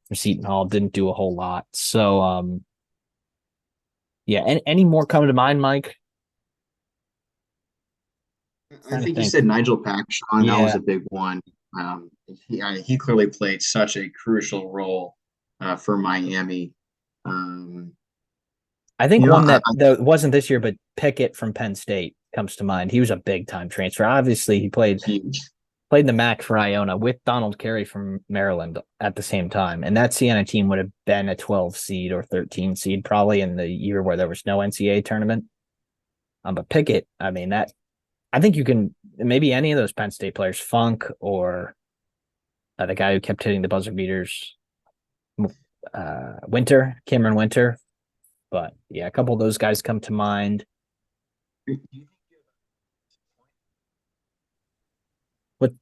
for Seton Hall. Didn't do a whole lot. So yeah. Any more come to mind, Mike? I Trying to think you think. said Nigel Pack, Sean. That was Yeah. a big one. He clearly played such a crucial role for Miami. Um, I think you know, one I, that wasn't this year, but Pickett from Penn State comes to mind. He was a big time transfer. Obviously, he huge. played the MAC for Iona with Donald Carey from Maryland at the same time. And that Siena team would have been a 12 seed or 13 seed probably in the year where there was no NCAA tournament. But Pickett, I mean, that I think you can maybe any of those Penn State players, Funk or the guy who kept hitting the buzzer beaters, Cameron Winter. But yeah, a couple of those guys come to mind.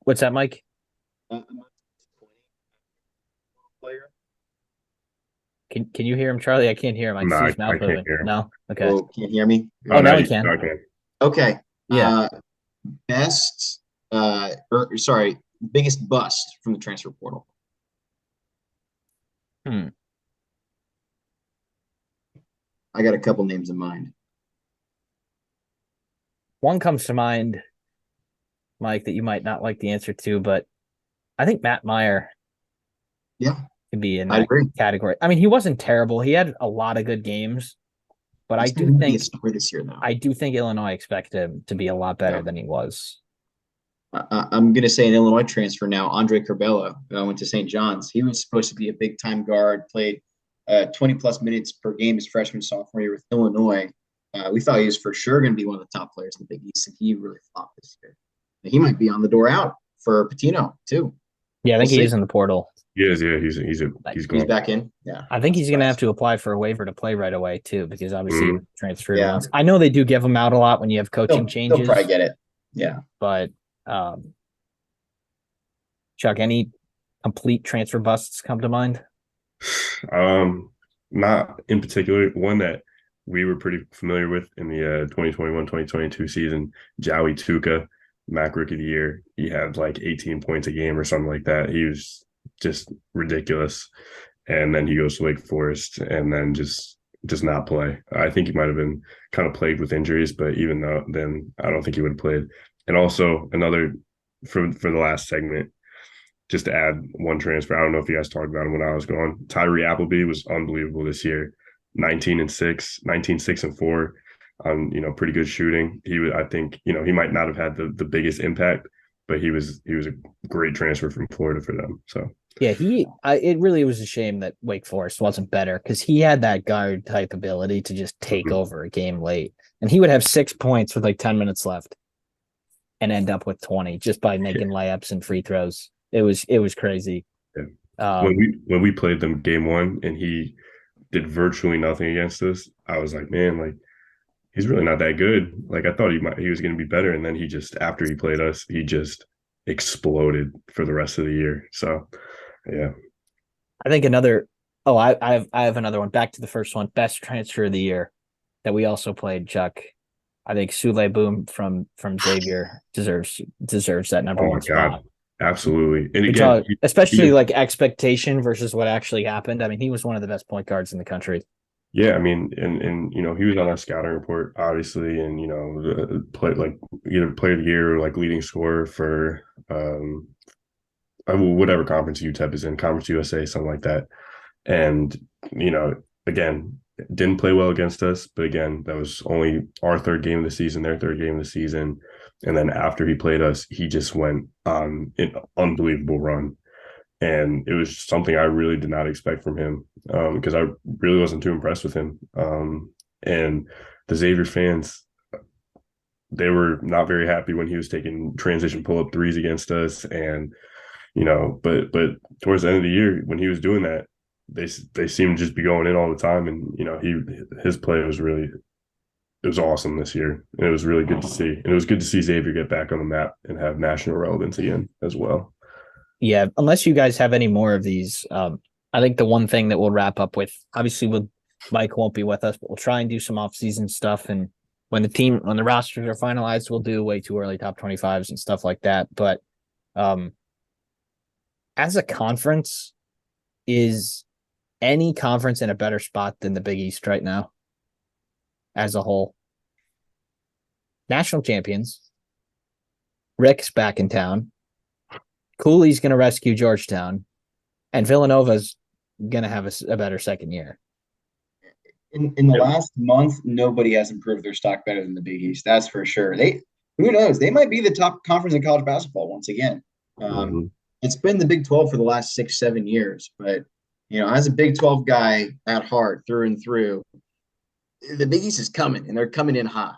What's that, Mike? Player. Can you hear him, Charlie? I can't hear him. I No, see his I mouth can't moving. hear him. No? Okay. Oh, can't hear me? Oh, now Now we you can. okay. Okay. Yeah. Best, or sorry, biggest bust from the transfer portal. Hmm. I got a couple names in mind. One comes to mind, Mike, that you might not like the answer to, but I think Matt Meyer Yeah, could be in I that agree. category. I mean, he wasn't terrible. He had a lot of good games, but He's going to be a story this year, though. I do think Illinois expected him to be a lot better Yeah. than he was. I'm going to say an Illinois transfer now. Andre Curbelo went to St. John's. He was supposed to be a big time guard, played 20 plus minutes per game his freshman sophomore year with Illinois. We thought he was for sure going to be one of the top players in the Big East, and he really flopped this year. And he might be on the door out for Patino too. Yeah, I think We'll he see. is in the portal. Yeah, he's He's going. back in. Yeah, I think he's going to have to apply for a waiver to play right away too, because obviously he transferred Yeah. once. I know they do give him out a lot when you have coaching They'll changes, probably get it. Yeah. but Chuck, any complete transfer busts come to mind? Not in particular. One that we were pretty familiar with in the 2021-2022 season, Jowie Tuca, MAC Rookie of the Year. He had like 18 points a game or something like that. He was just ridiculous. And then he goes to Wake Forest and then just does not play. I think he might have been kind of plagued with injuries, but even though then I don't think he would have played. And also another for the last segment, just to add one transfer. I don't know if you guys talked about him when I was gone. Tyree Appleby was unbelievable this year. 19-6 and 4 on, pretty good shooting. He was, I think, he might not have had the biggest impact, but he was a great transfer from Florida for them. So yeah, it really was a shame that Wake Forest wasn't better because he had that guard type ability to just take over a game late. And he would have 6 points with like 10 minutes left and end up with 20 just by making layups and free throws. It was crazy. Yeah. When we played them game one and he did virtually nothing against us, I was like, man, like he's really not that good. Like I thought he was going to be better, and then he just after he played us, he just exploded for the rest of the year. So yeah, I think another. Oh, I have another one. Back to the first one. Best transfer of the year that we also played, Chuck. I think Sule Boom from Xavier deserves that number oh my one god, spot. absolutely. And We again, talk, especially like expectation versus what actually happened. I mean, he was one of the best point guards in the country. yeah, I mean, and he was on our scouting report, obviously, and play like either player of the year or like leading scorer for whatever conference UTEP is in, Conference USA, something like that. And again, didn't play well against us, but again, that was only our third game of the season, their third game of the season. And then after he played us, he just went on an unbelievable run. And it was something I really did not expect from him because I really wasn't too impressed with him. And the Xavier fans, they were not very happy when he was taking transition pull-up threes against us. And, but towards the end of the year, when he was doing that, they seemed to just be going in all the time. And, his play was really, it was awesome this year. And it was really good to see. And it was good to see Xavier get back on the map and have national relevance again as well. Yeah, unless you guys have any more of these, I think the one thing that we'll wrap up with, obviously, Mike won't be with us, but we'll try and do some off-season stuff. And when the rosters are finalized, we'll do way too early top 25s and stuff like that. But as a conference, is any conference in a better spot than the Big East right now? As a whole, national champions. Rick's back in town. Cooley's going to rescue Georgetown, and Villanova's going to have a better second year. In the last month, nobody has improved their stock better than the Big East. That's for sure. Who knows? They might be the top conference in college basketball once again. It's been the Big 12 for the last 6-7 years, but as a Big 12 guy at heart through and through, the Big East is coming, and they're coming in hot.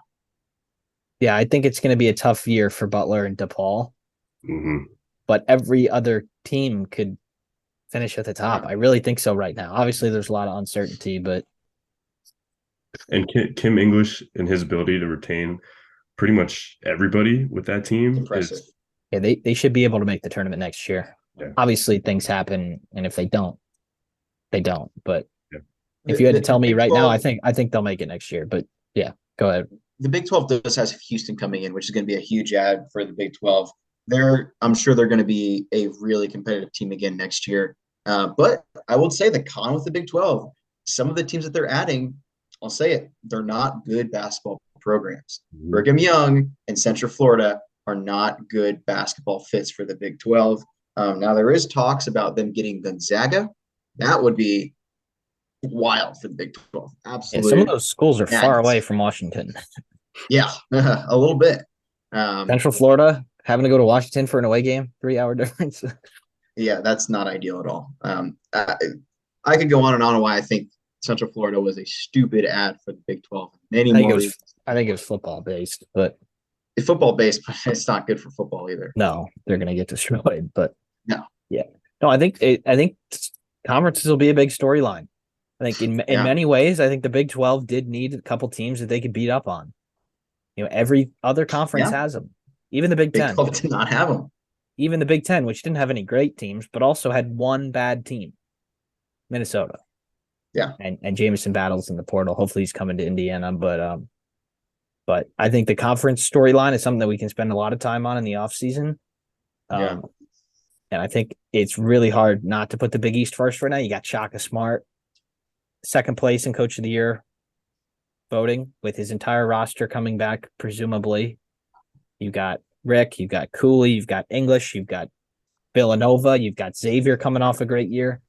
Yeah, I think it's going to be a tough year for Butler and DePaul. But every other team could finish at the top. I really think so right now. Obviously, there's a lot of uncertainty, but and Kim English and his ability to retain pretty much everybody with that team impressive. Yeah, they should be able to make the tournament next year. Yeah. Obviously, things happen, and if they don't, they don't. But yeah. If you had to tell me right now, I think they'll make it next year. But yeah, go ahead. The Big 12 does have Houston coming in, which is going to be a huge add for the Big 12. I'm sure they're going to be a really competitive team again next year. But I would say the con with the Big 12, some of the teams that they're adding, I'll say it, they're not good basketball programs. Brigham Young and Central Florida are not good basketball fits for the Big 12. Now, there is talks about them getting Gonzaga. That would be wild for the Big 12. Absolutely. Yeah, some of those schools are far away from Washington. Yeah, a little bit. Central Florida, having to go to Washington for an away game, 3-hour difference. Yeah, that's not ideal at all. I could go on and on why I think Central Florida was a stupid ad for the Big 12. I think it was football based, but it's football based, but it's not good for football either. No, they're going to get destroyed. But no, I think conferences will be a big storyline. I think in many ways, I think the Big 12 did need a couple teams that they could beat up on. Every other conference has them. Even the Big 10 did not have them. Even the Big 10, which didn't have any great teams, but also had one bad team, Minnesota. Yeah, and Jamison Battles in the portal. Hopefully, he's coming to Indiana. But I think the conference storyline is something that we can spend a lot of time on in the offseason. And I think it's really hard not to put the Big East first right now. You got Shaka Smart, second place in Coach of the Year voting with his entire roster coming back, presumably. You got Rick, you've got Cooley, you've got English, you've got Villanova, you've got Xavier coming off a great year.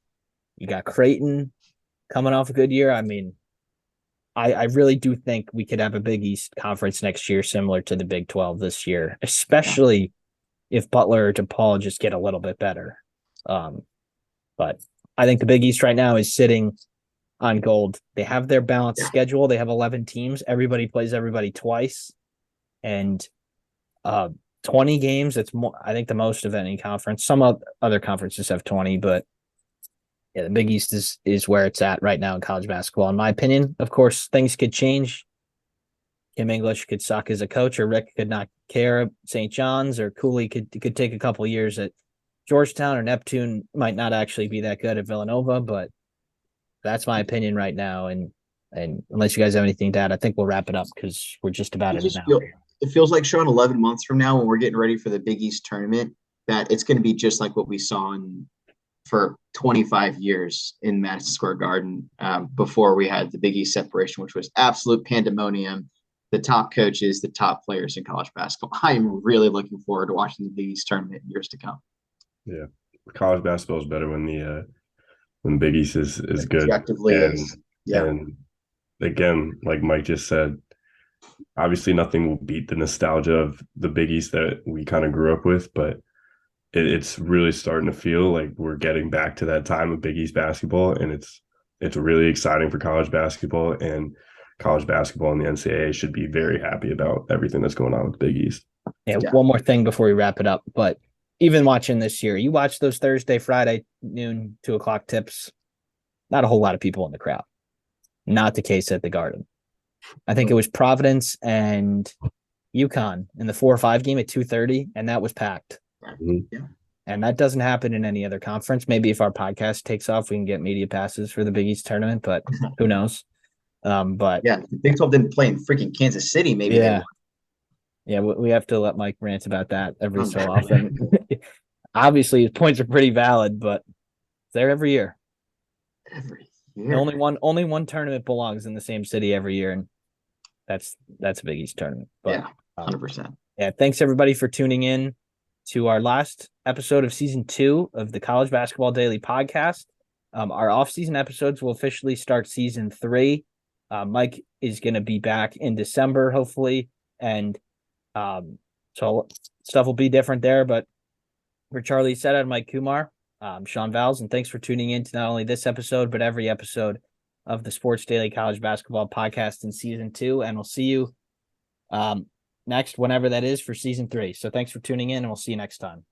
You got Creighton coming off a good year. I mean, I really do think we could have a Big East conference next year, similar to the Big 12 this year, especially if Butler or DePaul just get a little bit better. But I think the Big East right now is sitting on gold. They have their balanced schedule. They have 11 teams. Everybody plays everybody twice. And 20 games, it's more, I think, the most of any conference. Some other conferences have 20, but yeah, the Big East is where it's at right now in college basketball, in my opinion. Of course, things could change Kim English could suck as a coach, or Rick could not care at St. John's, or Cooley could take a couple years at Georgetown, or Neptune might not actually be that good at Villanova, but that's my opinion right now. And unless you guys have anything to add, I think we'll wrap it up because we're just about I at an just hour. it feels like, Sean, 11 months from now when we're getting ready for the Big East tournament, that it's going to be just like what we saw for 25 years in Madison Square Garden, before we had the Big East separation, which was absolute pandemonium. The top coaches, the top players in college basketball. I am really looking forward to watching the Big East tournament in years to come. Yeah, college basketball is better when Big East is good. Objectively is. Yeah. And again, like Mike just said, obviously nothing will beat the nostalgia of the Big East that we kind of grew up with, but it's really starting to feel like we're getting back to that time of Big East basketball, and it's really exciting for college basketball, and college basketball and the NCAA should be very happy about everything that's going on with the Big East. Yeah, one more thing before we wrap it up, but even watching this year, you watch those Thursday, Friday, noon, 2:00 tips, not a whole lot of people in the crowd. Not the case at the Garden. I think it was Providence and Uconn in the 4 or 5 game at 2:30, and that was packed. Mm-hmm. Yeah. And that doesn't happen in any other conference. Maybe if our podcast takes off, we can get media passes for the Big East tournament, but who knows? But yeah, the Big 12 didn't play in freaking Kansas City. Maybe yeah, we have to let Mike rant about that every so man. often. Obviously, his points are pretty valid, but they're every year. Every year. Only one tournament belongs in the same city every year, and that's a Big East tournament. But, yeah, 100%. Yeah, thanks everybody for tuning in to our last episode of season 2 of the College Basketball Daily podcast. Our off-season episodes will officially start season 3. Mike is going to be back in December, hopefully, and so stuff will be different there. But for Charlie Setta and Mike Kumar, Sean Vals, and thanks for tuning in to not only this episode, but every episode of the Sports Daily College Basketball podcast in season 2. And we'll see you next, whenever that is, for season 3. So thanks for tuning in, and we'll see you next time.